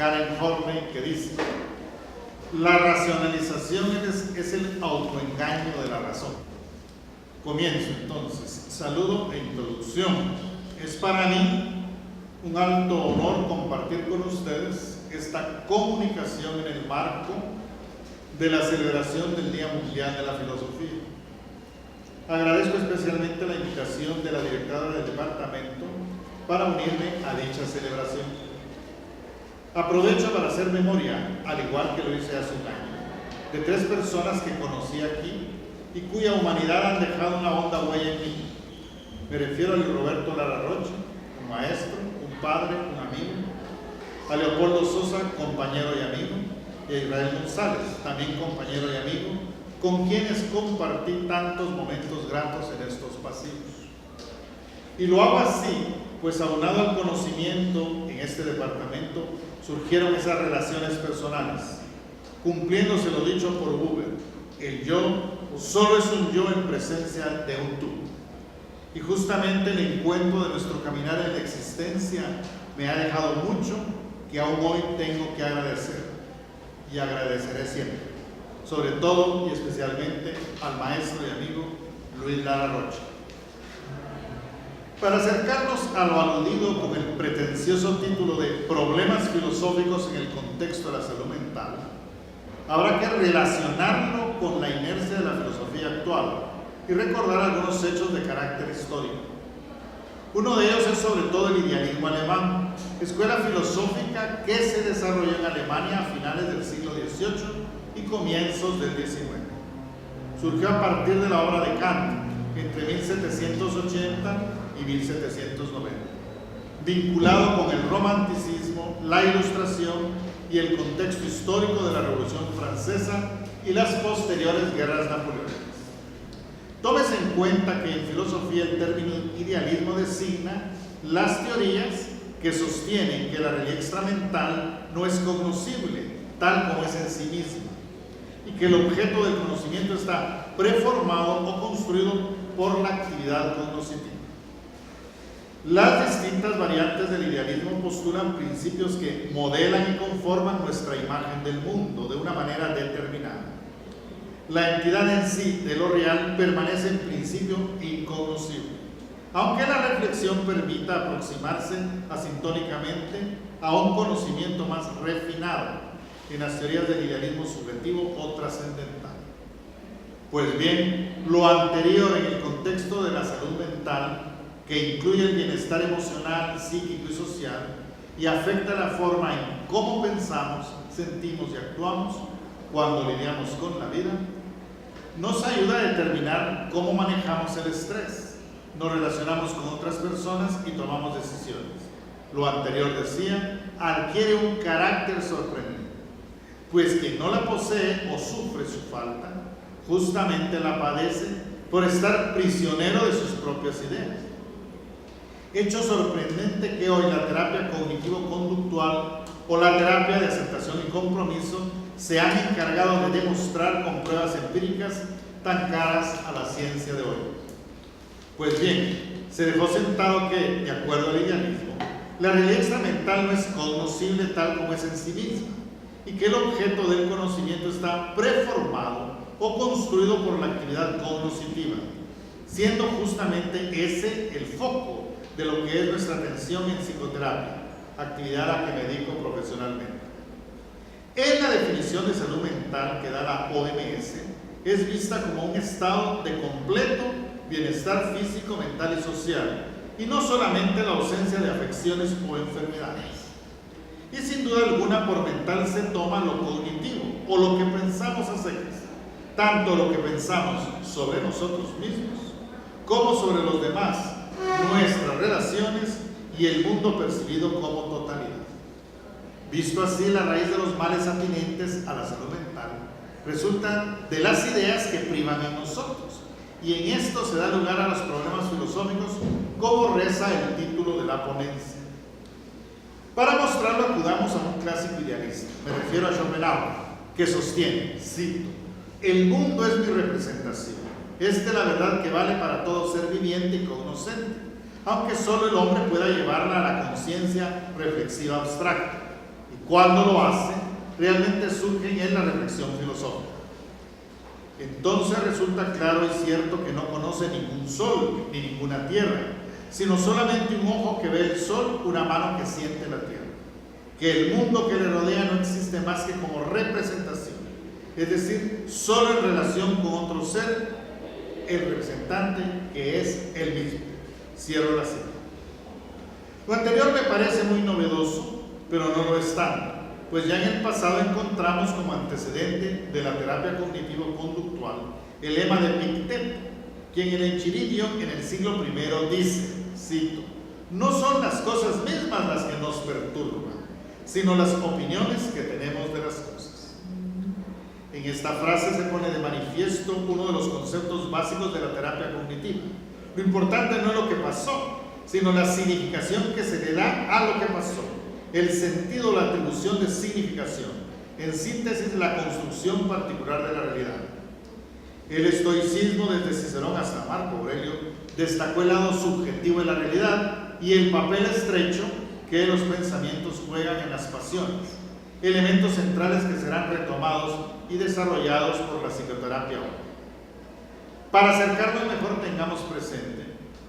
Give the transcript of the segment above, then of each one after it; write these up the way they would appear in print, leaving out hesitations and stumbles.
Karen Horney, que dice: la racionalización es el autoengaño de la razón. Comienzo entonces. Saludo e introducción. Es para mí un alto honor compartir con ustedes esta comunicación en el marco de la celebración del Día Mundial de la Filosofía. Agradezco especialmente la invitación de la directora del departamento para unirme a dicha celebración. Aprovecho para hacer memoria, al igual que lo hice hace un año, de 3 personas que conocí aquí y cuya humanidad han dejado una honda huella en mí. Me refiero a Luis Roberto Lara Rocha, un maestro, un padre, un amigo; a Leopoldo Sosa, compañero y amigo; y a Israel González, también compañero y amigo, con quienes compartí tantos momentos gratos en estos pasillos. Y lo hago así, pues aunado al conocimiento en este departamento, surgieron esas relaciones personales, cumpliéndose lo dicho por Buber: el yo solo es un yo en presencia de un tú. Y justamente el encuentro de nuestro caminar en la existencia me ha dejado mucho que aún hoy tengo que agradecer, y agradeceré siempre, sobre todo y especialmente al maestro y amigo Luis Lara Rocha. Para acercarnos a lo aludido con el pretencioso título de Problemas filosóficos en el contexto de la salud mental, habrá que relacionarlo con la inercia de la filosofía actual y recordar algunos hechos de carácter histórico. Uno de ellos es sobre todo el idealismo alemán, escuela filosófica que se desarrolló en Alemania a finales del siglo XVIII y comienzos del XIX. Surgió a partir de la obra de Kant entre 1780 y 1790, vinculado con el romanticismo, la ilustración y el contexto histórico de la Revolución Francesa y las posteriores guerras napoleónicas. Tómese en cuenta que en filosofía el término idealismo designa las teorías que sostienen que la realidad extramental no es cognoscible tal como es en sí misma, y que el objeto del conocimiento está preformado o construido por la actividad cognoscitiva. Las distintas variantes del idealismo postulan principios que modelan y conforman nuestra imagen del mundo de una manera determinada. La entidad en sí de lo real permanece en principio incognoscible, aunque la reflexión permita aproximarse asintónicamente a un conocimiento más refinado en las teorías del idealismo subjetivo o trascendental. Pues bien, lo anterior en el contexto de la salud mental, que incluye el bienestar emocional, psíquico y social, y afecta la forma en cómo pensamos, sentimos y actuamos cuando lidiamos con la vida, nos ayuda a determinar cómo manejamos el estrés, nos relacionamos con otras personas y tomamos decisiones. Lo anterior, decía, adquiere un carácter sorprendente, pues quien no la posee o sufre su falta, justamente la padece por estar prisionero de sus propias ideas. Hecho sorprendente que hoy la terapia cognitivo-conductual o la terapia de aceptación y compromiso se han encargado de demostrar con pruebas empíricas tan caras a la ciencia de hoy. Pues bien, se dejó sentado que, de acuerdo al idealismo, la realidad extramental no es cognoscible tal como es en sí misma, y que el objeto del conocimiento está preformado o construido por la actividad cognoscitiva, siendo justamente ese el foco de lo que es nuestra atención en psicoterapia, actividad a la que me dedico profesionalmente. En la definición de salud mental que da la OMS, es vista como un estado de completo bienestar físico, mental y social, y no solamente la ausencia de afecciones o enfermedades. Y sin duda alguna por mental se toma lo cognitivo, o lo que pensamos a secas, tanto lo que pensamos sobre nosotros mismos, como sobre los demás, nuestras relaciones y el mundo percibido como totalidad. Visto así, la raíz de los males atinentes a la salud mental resultan de las ideas que privan en nosotros, y en esto se da lugar a los problemas filosóficos, como reza el título de la ponencia. Para mostrarlo acudamos a un clásico idealista, me refiero a Schopenhauer, que sostiene, cito: el mundo es mi representación, es de la verdad que vale para todo ser viviente y cognoscente, aunque solo el hombre pueda llevarla a la conciencia reflexiva abstracta. Y Cuando lo hace, realmente surge en la reflexión filosófica. Entonces resulta claro y cierto que no conoce ningún sol ni ninguna tierra, sino solamente un ojo que ve el sol, una mano que siente la tierra. Que el mundo que le rodea no existe más que como representación, es decir, solo en relación con otro ser, el representante que es el mismo. Cierro la cita. Lo anterior me parece muy novedoso, pero no lo es tanto, pues ya en el pasado encontramos como antecedente de la terapia cognitivo-conductual el lema de Epicteto, quien en el Enchiridion en el siglo I dice, cito, no son las cosas mismas las que nos perturban, sino las opiniones que tenemos de las cosas. En esta frase se pone de manifiesto uno de los conceptos básicos de la terapia cognitiva. Lo importante no es lo que pasó, sino la significación que se le da a lo que pasó, el sentido, la atribución de significación, en síntesis la construcción particular de la realidad. El estoicismo, desde Cicerón hasta Marco Aurelio, destacó el lado subjetivo de la realidad y el papel estrecho que los pensamientos juegan en las pasiones, elementos centrales que serán retomados y desarrollados por la psicoterapia hoy. Para acercarnos mejor, tengamos presente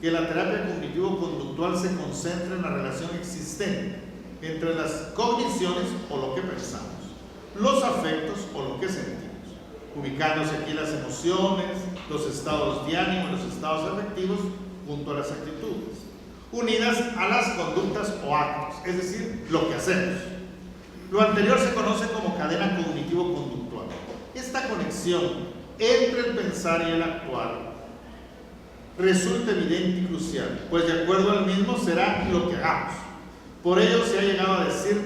que la terapia cognitivo-conductual se concentra en la relación existente entre las cogniciones o lo que pensamos, los afectos o lo que sentimos, ubicándose aquí las emociones, los estados de ánimo, los estados afectivos, junto a las actitudes, unidas a las conductas o actos, es decir, lo que hacemos. Lo anterior se conoce como cadena cognitivo-conductual. Esta conexión entre el pensar y el actuar resulta evidente y crucial, pues de acuerdo al mismo será lo que hagamos. Por ello se ha llegado a decir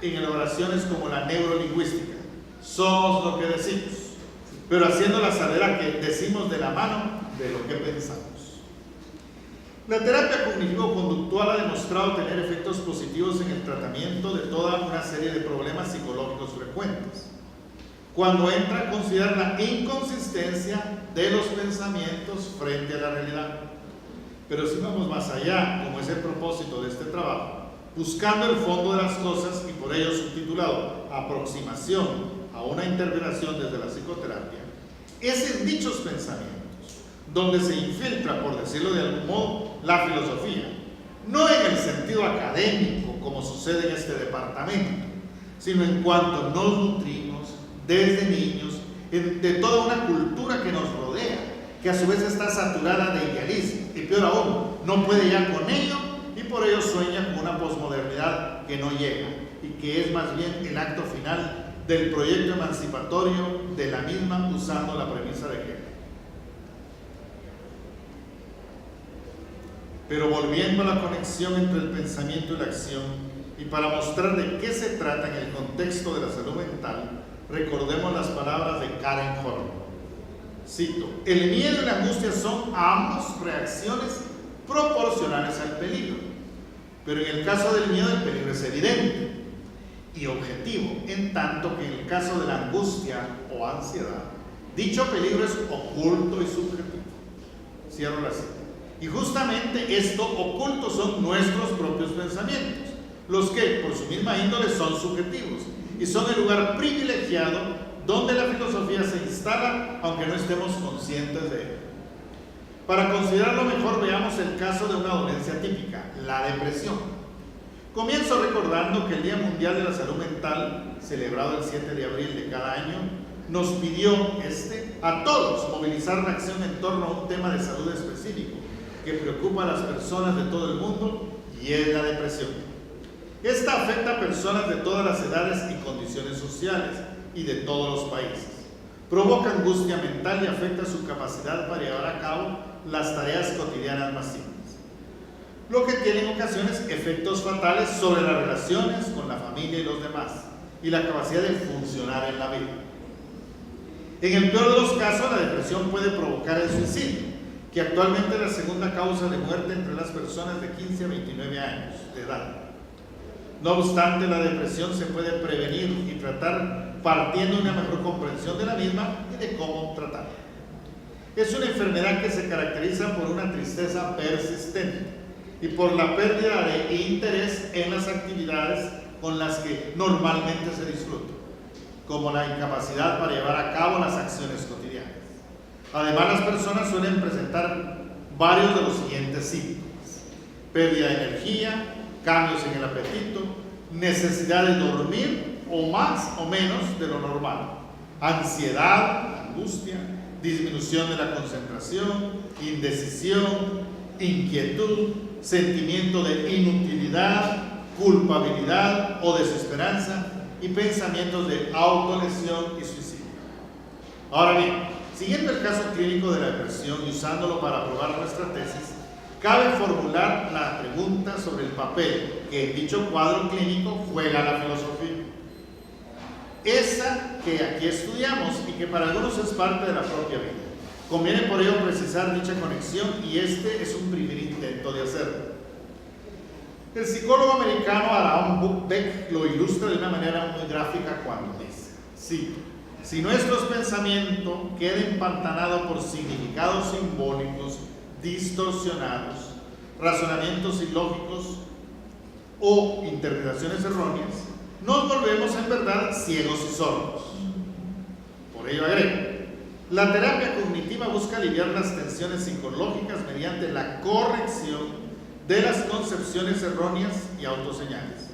en elaboraciones como la neurolingüística, somos lo que decimos, pero haciendo la salvedad que decimos de la mano de lo que pensamos. La terapia cognitivo-conductual ha demostrado tener efectos positivos en el tratamiento de toda una serie de problemas psicológicos frecuentes, cuando entra a considerar la inconsistencia de los pensamientos frente a la realidad. Pero si vamos más allá, como es el propósito de este trabajo, buscando el fondo de las cosas y por ello subtitulado Aproximación a una interpretación desde la psicoterapia, es en dichos pensamientos donde se infiltra, por decirlo de algún modo, la filosofía, no en el sentido académico como sucede en este departamento, sino en cuanto nos nutrimos desde niños de toda una cultura que nos rodea, que a su vez está saturada de idealismo y peor aún, no puede ya con ello y por ello sueña con una posmodernidad que no llega y que es más bien el acto final del proyecto emancipatorio de la misma, usando la premisa de Hegel. Pero volviendo a la conexión entre el pensamiento y la acción, y para mostrar de qué se trata en el contexto de la salud mental, recordemos las palabras de Karen Horn. Cito, el miedo y la angustia son ambos reacciones proporcionales al peligro, pero en el caso del miedo el peligro es evidente y objetivo, en tanto que en el caso de la angustia o ansiedad, dicho peligro es oculto y subjetivo. Cierro la cita. Y justamente esto oculto son nuestros propios pensamientos, los que por su misma índole son subjetivos y son el lugar privilegiado donde la filosofía se instala, aunque no estemos conscientes de ello. Para considerarlo mejor, veamos el caso de una dolencia típica, la depresión. Comienzo recordando que el Día Mundial de la Salud Mental, celebrado el 7 de abril de cada año, nos pidió a todos movilizar la acción en torno a un tema de salud específico que preocupa a las personas de todo el mundo, y es la depresión. Esta afecta a personas de todas las edades y condiciones sociales y de todos los países. Provoca angustia mental y afecta su capacidad para llevar a cabo las tareas cotidianas más simples, lo que tiene en ocasiones efectos fatales sobre las relaciones con la familia y los demás, y la capacidad de funcionar en la vida. En el peor de los casos, la depresión puede provocar el suicidio, que actualmente es la segunda causa de muerte entre las personas de 15 a 29 años de edad. No obstante, la depresión se puede prevenir y tratar partiendo de una mejor comprensión de la misma y de cómo tratarla. Es una enfermedad que se caracteriza por una tristeza persistente y por la pérdida de interés en las actividades con las que normalmente se disfruta, como la incapacidad para llevar a cabo las acciones cotidianas. Además, las personas suelen presentar varios de los siguientes síntomas: pérdida de energía, cambios en el apetito, necesidad de dormir o más o menos de lo normal, ansiedad, angustia, disminución de la concentración, indecisión, inquietud, sentimiento de inutilidad, culpabilidad o desesperanza y pensamientos de autolesión y suicidio. Ahora bien, siguiendo el caso clínico de la depresión y usándolo para probar nuestra tesis, cabe formular la pregunta sobre el papel que en dicho cuadro clínico juega la filosofía. Esa que aquí estudiamos y que para algunos es parte de la propia vida. Conviene por ello precisar dicha conexión y este es un primer intento de hacerlo. El psicólogo americano Aaron Beck lo ilustra de una manera muy gráfica cuando dice, cito: si nuestros pensamientos quedan empantanados por significados simbólicos distorsionados, razonamientos ilógicos o interpretaciones erróneas, nos volvemos en verdad ciegos y sordos. Por ello agrego, la terapia cognitiva busca aliviar las tensiones psicológicas mediante la corrección de las concepciones erróneas y autoseñales.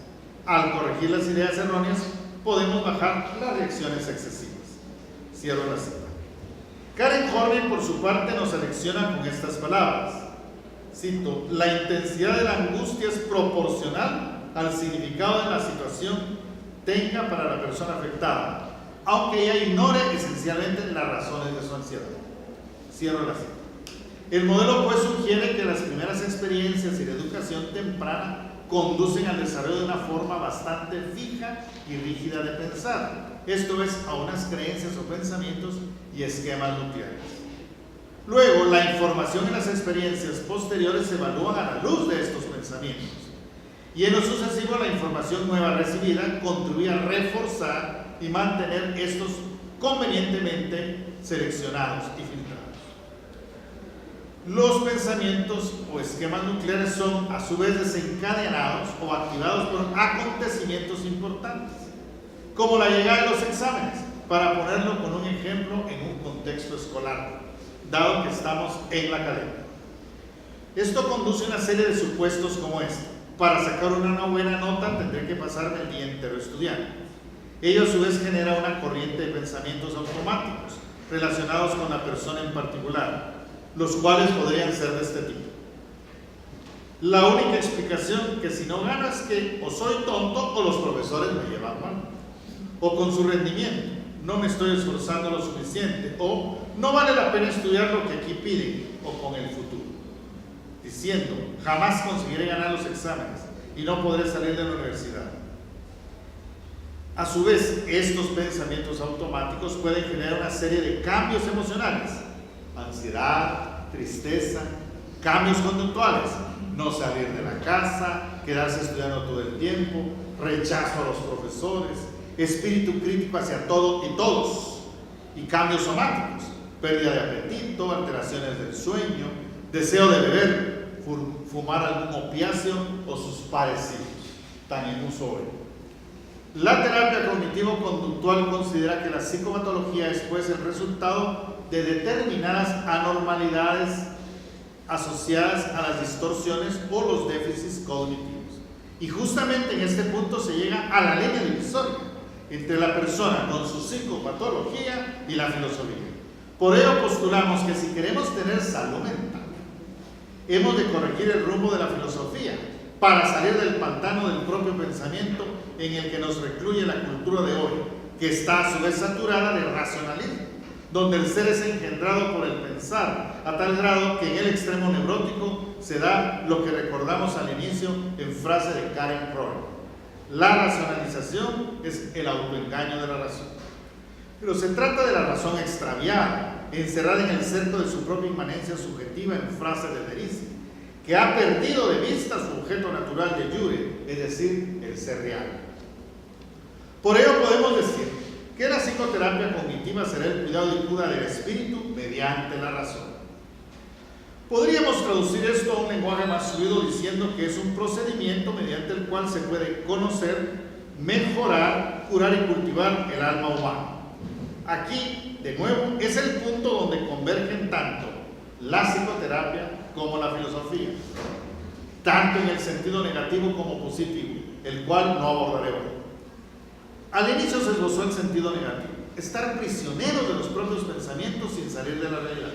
Al corregir las ideas erróneas, podemos bajar las reacciones excesivas. Cierro la cita. Karen Horney, por su parte, nos alecciona con estas palabras. Cito: la intensidad de la angustia es proporcional al significado de la situación tenga para la persona afectada, aunque ella ignore esencialmente las razones de su ansiedad. Cierro la cita. El modelo pues sugiere que las primeras experiencias y la educación temprana conducen al desarrollo de una forma bastante fija y rígida de pensar, esto es, a unas creencias o pensamientos y esquemas nucleares. Luego, la información en las experiencias posteriores se evalúan a la luz de estos pensamientos, y en lo sucesivo la información nueva recibida contribuye a reforzar y mantener estos convenientemente seleccionados y filtrados. Los pensamientos o esquemas nucleares son a su vez desencadenados o activados por acontecimientos importantes, como la llegada de los exámenes, para ponerlo con un ejemplo en un contexto escolar, dado que estamos en la academia. Esto conduce a una serie de supuestos como este: para sacar una buena nota tendré que pasarme el día entero estudiando. Ello a su vez genera una corriente de pensamientos automáticos relacionados con la persona en particular, los cuales podrían ser de este tipo: la única explicación que si no gano es que o soy tonto o los profesores me llevan mal, o con su rendimiento, no me estoy esforzando lo suficiente, o no vale la pena estudiar lo que aquí piden, o con el futuro, diciendo jamás conseguiré ganar los exámenes y no podré salir de la universidad. A su vez, estos pensamientos automáticos pueden generar una serie de cambios emocionales: ansiedad, tristeza, cambios conductuales, no salir de la casa, quedarse estudiando todo el tiempo, rechazo a los profesores, espíritu crítico hacia todo y todos, y cambios somáticos: pérdida de apetito, alteraciones del sueño, deseo de beber, fumar algún opiáceo o sus parecidos, tan en uso hoy. La terapia cognitivo-conductual considera que la psicopatología es pues el resultado de determinadas anormalidades asociadas a las distorsiones o los déficits cognitivos. Y justamente en este punto se llega a la línea divisoria entre la persona con su psicopatología y la filosofía. Por ello postulamos que si queremos tener salud mental, hemos de corregir el rumbo de la filosofía para salir del pantano del propio pensamiento en el que nos recluye la cultura de hoy, que está a su vez saturada de racionalismo, donde el ser es engendrado por el pensar, a tal grado que en el extremo neurótico se da lo que recordamos al inicio en frase de Karen Horney: la racionalización es el autoengaño de la razón. Pero se trata de la razón extraviada, encerrada en el cerco de su propia inmanencia subjetiva en frase de Derrida, que ha perdido de vista su objeto natural de jure, es decir, el ser real. Por ello podemos decir que la psicoterapia cognitiva será el cuidado y cura del espíritu mediante la razón. Podríamos traducir esto a un lenguaje más fluido diciendo que es un procedimiento mediante el cual se puede conocer mejorar, curar y cultivar el alma humana. Aquí, de nuevo, es el punto donde convergen tanto la psicoterapia como la filosofía, tanto en el sentido negativo como positivo, el cual no abordaré hoy. Al inicio se esbozó el sentido negativo, estar prisioneros de los propios pensamientos sin salir de la realidad.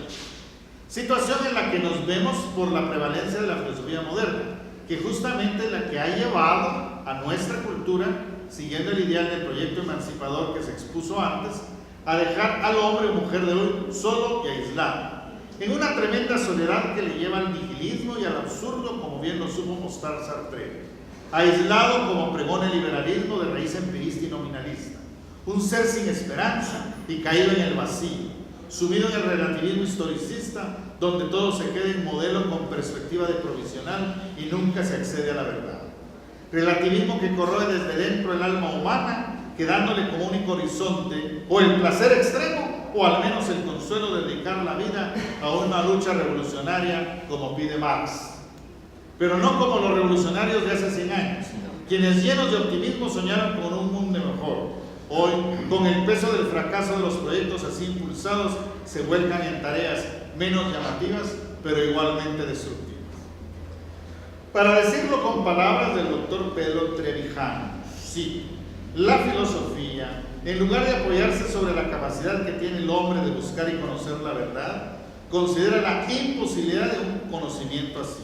Situación en la que nos vemos por la prevalencia de la filosofía moderna, que justamente es la que ha llevado a nuestra cultura, siguiendo el ideal del proyecto emancipador que se expuso antes, a dejar al hombre o mujer de hoy solo y aislado, en una tremenda soledad que le lleva al nihilismo y al absurdo, como bien lo supo mostrar Sartre. Aislado, como pregona el liberalismo, de raíz empirista y nominalista, un ser sin esperanza y caído en el vacío, sumido en el relativismo historicista, donde todo se queda en modelo con perspectiva de provisional y nunca se accede a la verdad. Relativismo que corroe desde dentro el alma humana, quedándole como único horizonte o el placer extremo o al menos el consuelo de dedicar la vida a una lucha revolucionaria como pide Marx. Pero no como los revolucionarios de hace 100 años, quienes llenos de optimismo soñaron con un mundo mejor. Hoy, con el peso del fracaso de los proyectos así impulsados, se vuelcan en tareas menos llamativas, pero igualmente destructivas. Para decirlo con palabras del doctor Pedro Trevijano, sí, la filosofía, en lugar de apoyarse sobre la capacidad que tiene el hombre de buscar y conocer la verdad, considera la imposibilidad de un conocimiento así,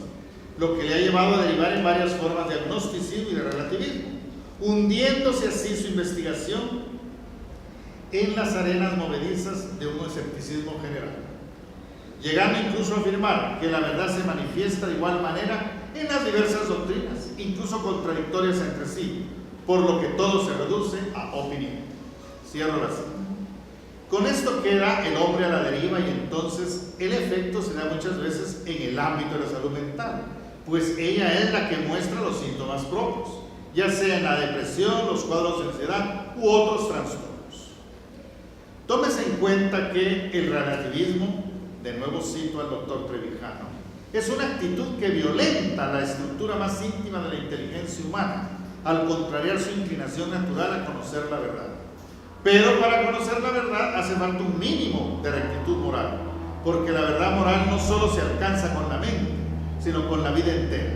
lo que le ha llevado a derivar en varias formas de agnosticismo y de relativismo, hundiéndose así su investigación en las arenas movedizas de un escepticismo general, llegando incluso a afirmar que la verdad se manifiesta de igual manera en las diversas doctrinas, incluso contradictorias entre sí, por lo que todo se reduce a opinión. Cierro la cita. Con esto queda el hombre a la deriva y entonces el efecto se da muchas veces en el ámbito de la salud mental, pues ella es la que muestra los síntomas propios, ya sea en la depresión, los cuadros de ansiedad u otros trastornos. Tómese en cuenta que el relativismo, de nuevo cito al doctor Trevijano, es una actitud que violenta la estructura más íntima de la inteligencia humana, al contrariar su inclinación natural a conocer la verdad. Pero para conocer la verdad hace falta un mínimo de rectitud moral, porque la verdad moral no solo se alcanza con la mente, sino con la vida entera.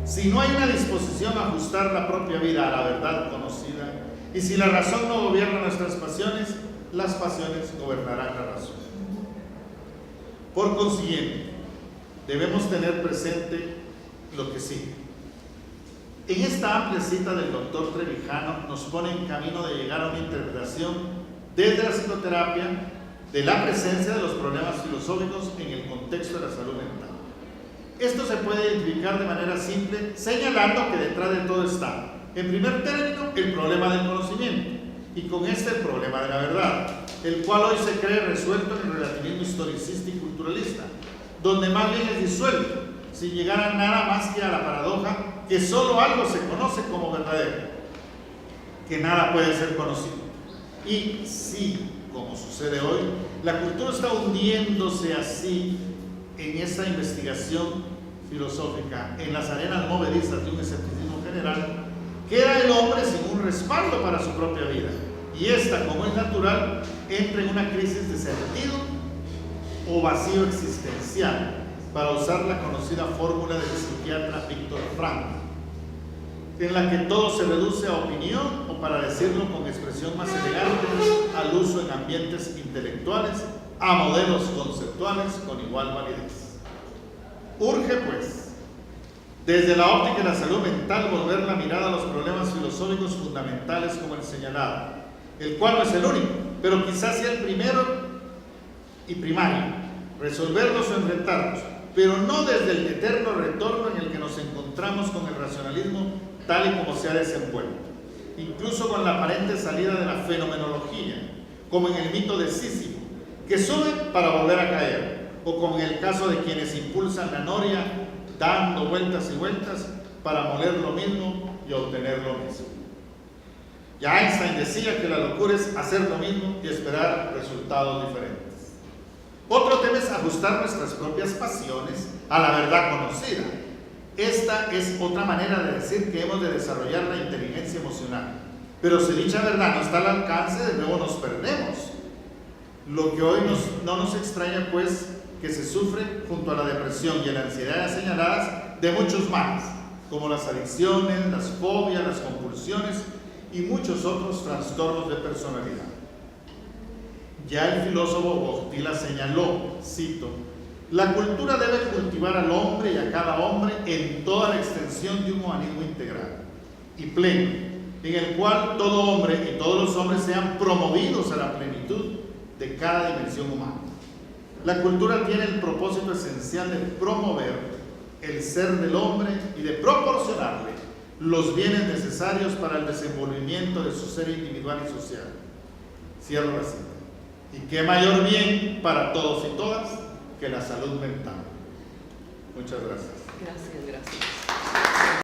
Si no hay una disposición a ajustar la propia vida a la verdad conocida, y si la razón no gobierna nuestras pasiones, las pasiones gobernarán la razón. Por consiguiente, debemos tener presente lo que sigue. En esta amplia cita del doctor Trevijano nos pone en camino de llegar a una interpretación desde la psicoterapia de la presencia de los problemas filosóficos en el contexto de la salud mental. Esto se puede identificar de manera simple señalando que detrás de todo está, en primer término, el problema del conocimiento y con este el problema de la verdad, el cual hoy se cree resuelto en el relativismo historicista y culturalista, donde más bien es disuelto, sin llegar a nada más que a la paradoja que solo algo se conoce como verdadero, que nada puede ser conocido. Y sí, como sucede hoy, la cultura está hundiéndose así en esta investigación filosófica, en las arenas movedizas de un escepticismo general, queda el hombre sin un respaldo para su propia vida, y esta, como es natural, entra en una crisis de sentido o vacío existencial, para usar la conocida fórmula del psiquiatra Víctor Frankl, en la que todo se reduce a opinión, o para decirlo con expresión más elegante, al uso en ambientes intelectuales, a modelos conceptuales con igual validez. Urge, pues, desde la óptica de la salud mental, volver la mirada a los problemas filosóficos fundamentales como el señalado, el cual no es el único, pero quizás sea el primero y primario, resolverlos o enfrentarlos, pero no desde el eterno retorno en el que nos encontramos con el racionalismo tal y como se ha desenvuelto, incluso con la aparente salida de la fenomenología, como en el mito de Sísifo, que sube para volver a caer, o como en el caso de quienes impulsan la noria dando vueltas y vueltas para moler lo mismo y obtener lo mismo. Ya Einstein decía que la locura es hacer lo mismo y esperar resultados diferentes. Otro tema es ajustar nuestras propias pasiones a la verdad conocida. Esta es otra manera de decir que hemos de desarrollar la inteligencia emocional. Pero si dicha verdad no está al alcance, de nuevo nos perdemos. Lo que hoy no nos extraña, pues, que se sufre junto a la depresión y a la ansiedad señaladas de muchos males, como las adicciones, las fobias, las compulsiones y muchos otros trastornos de personalidad. Ya el filósofo Botila señaló, cito, la cultura debe cultivar al hombre y a cada hombre en toda la extensión de un humanismo integral y pleno, en el cual todo hombre y todos los hombres sean promovidos a la plenitud de cada dimensión humana. La cultura tiene el propósito esencial de promover el ser del hombre y de proporcionarle los bienes necesarios para el desenvolvimiento de su ser individual y social. Cierro la cita. ¿Y qué mayor bien para todos y todas que la salud mental? Muchas gracias. Gracias.